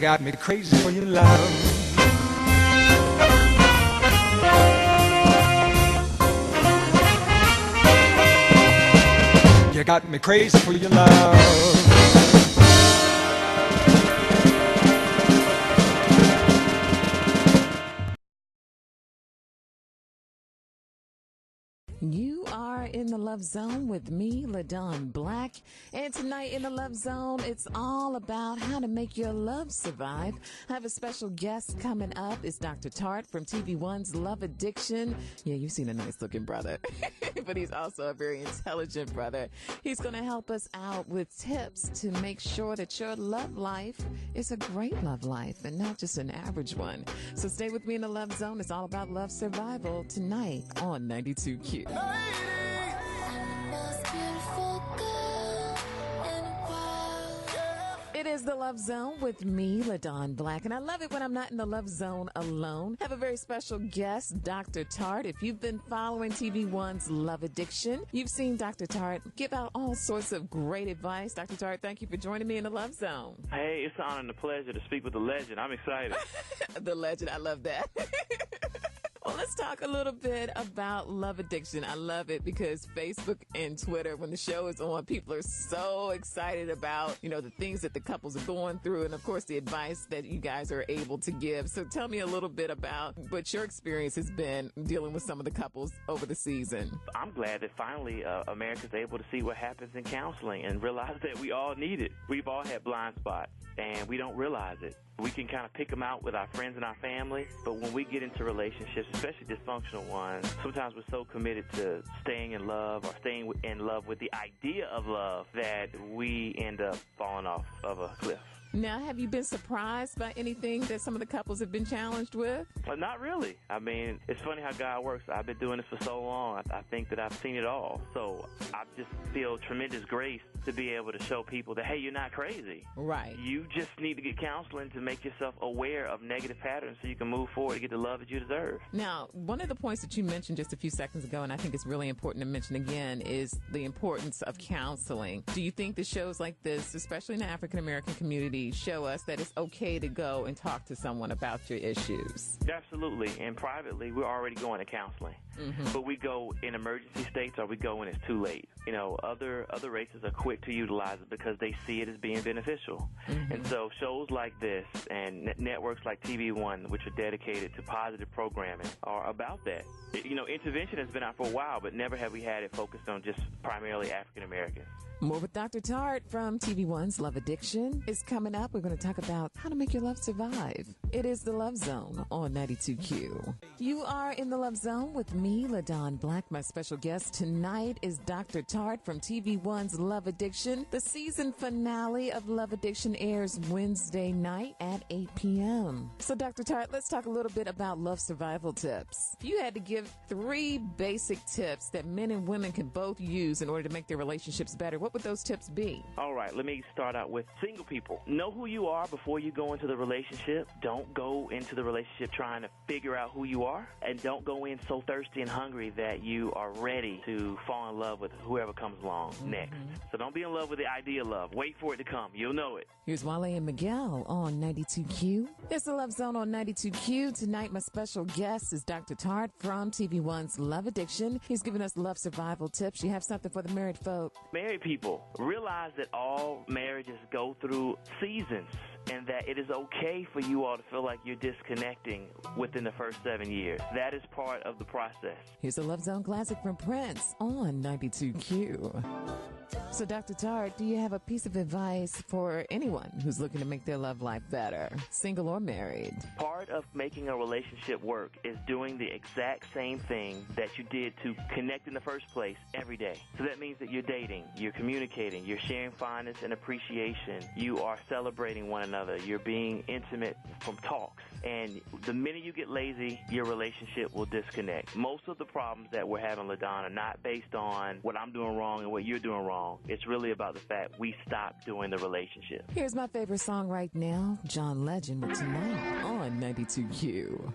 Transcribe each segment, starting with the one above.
got me crazy for your love. You got me crazy for your love. You are in the Love Zone with me, LaDawn Black. And tonight in the Love Zone, it's all about how to make your love survive. I have a special guest coming up. It's Dr. Tartt from TVOne's Love Addiction. Yeah, you've seen a nice-looking brother, but he's also a very intelligent brother. He's going to help us out with tips to make sure that your love life is a great love life and not just an average one. So stay with me in the Love Zone. It's all about love survival tonight on 92Q. It is the Love Zone with me, LaDawn Black, and I love it when I'm not in the Love Zone alone. I have a very special guest, Dr. Tartt. If you've been following TVOne's Love Addiction, you've seen Dr. Tartt give out all sorts of great advice. Dr. Tartt, thank you for joining me in the Love Zone. Hey, it's an honor and a pleasure to speak with the legend. I'm excited. The legend, I love that. Well, let's talk a little bit about love addiction. I love it because Facebook and Twitter, when the show is on, people are so excited about, the things that the couples are going through and, of course, the advice that you guys are able to give. So tell me a little bit about what your experience has been dealing with some of the couples over the season. I'm glad that finally America's able to see what happens in counseling and realize that we all need it. We've all had blind spots, and we don't realize it. We can kind of pick them out with our friends and our family, but when we get into relationships, especially dysfunctional ones, sometimes we're so committed to staying in love or staying in love with the idea of love that we end up falling off of a cliff. Now, have you been surprised by anything that some of the couples have been challenged with? Well, not really. I mean, it's funny how God works. I've been doing this for so long. I think that I've seen it all. So I just feel tremendous grace to be able to show people that, hey, you're not crazy. Right. You just need to get counseling to make yourself aware of negative patterns so you can move forward to get the love that you deserve. Now, one of the points that you mentioned just a few seconds ago, and I think it's really important to mention again, is the importance of counseling. Do you think that shows like this, especially in the African-American community, show us that it's okay to go and talk to someone about your issues? Absolutely. And privately, we're already going to counseling. Mm-hmm. But we go in emergency states or we go when it's too late. Other races are quick to utilize it because they see it as being beneficial. Mm-hmm. And so shows like this and networks like TVOne, which are dedicated to positive programming, are about that. Intervention has been out for a while, but never have we had it focused on just primarily African Americans. More with Dr. Tartt from TVOne's Love Addiction is coming up. We're going to talk about how to make your love survive. It is the Love Zone on 92Q. You are in the Love Zone with me, LaDawn Black. My special guest tonight is Dr. Tartt from TVOne's Love Addiction. The season finale of Love Addiction airs Wednesday night at 8 p.m. So, Dr. Tartt, let's talk a little bit about love survival tips. If you had to give 3 basic tips that men and women can both use in order to make their relationships better, what would those tips be? All right, let me start out with single people. Know who you are before you go into the relationship. Don't go into the relationship trying to figure out who you are, and don't go in so thirsty and hungry that you are ready to fall in love with whoever comes along next. So don't be in love with the idea of love. Wait for it to come. You'll know it. Here's Wale and Miguel on 92Q. It's the Love Zone on 92Q. Tonight, my special guest is Dr. Tartt from TVOne's Love Addiction. He's giving us love survival tips. You have something for the married folk? Married people, realize that all marriages go through seasons and that it is okay for you all to feel like you're disconnecting within the first 7 years. That is part of the process. Here's a Love Zone classic from Prince on 92Q. So, Dr. Tartt, do you have a piece of advice for anyone who's looking to make their love life better, single or married? Part of making a relationship work is doing the exact same thing that you did to connect in the first place every day. So that means that you're dating, you're communicating, you're sharing fondness and appreciation, you are celebrating one another, you're being intimate from talks. And the minute you get lazy, your relationship will disconnect. Most of the problems that we're having, LaDawn, are not based on what I'm doing wrong and what you're doing wrong. It's really about the fact we stopped doing the relationship. Here's my favorite song right now, John Legend with Tonight on 92Q.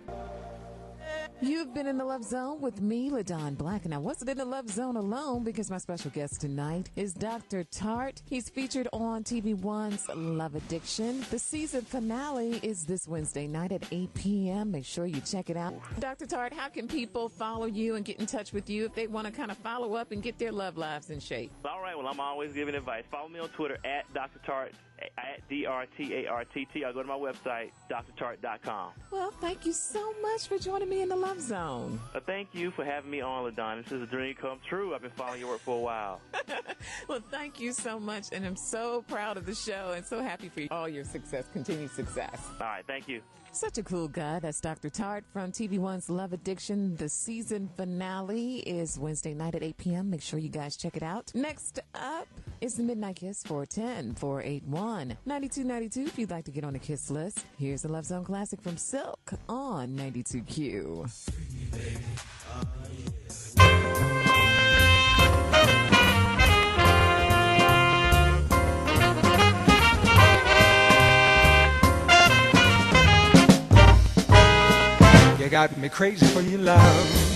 You've been in the Love Zone with me, LaDawn Black, and I wasn't in the Love Zone alone because my special guest tonight is Dr. Tartt. He's featured on TVOne's Love Addiction. The season finale is this Wednesday night at 8 p.m. Make sure you check it out. Dr. Tartt, how can people follow you and get in touch with you if they want to kind of follow up and get their love lives in shape? All right, well, I'm always giving advice. Follow me on Twitter at Dr. Tartt, at DRTARTT. I'll go to my website, drtartt.com. Well, thank you so much for joining me in the Love Zone. Thank you for having me on, LaDawn. This is a dream come true. I've been following your work for a while. Well, thank you so much, and I'm so proud of the show and so happy for all your success, continued success. All right, thank you. Such a cool guy. That's Dr. Tartt from TVOne's Love Addiction. The season finale is Wednesday night at 8 p.m. Make sure you guys check it out. Next up is the Midnight Kiss 410-481-9292. If you'd like to get on the Kiss list, here's the Love Zone classic from Silk on 92Q. You got me crazy for your love.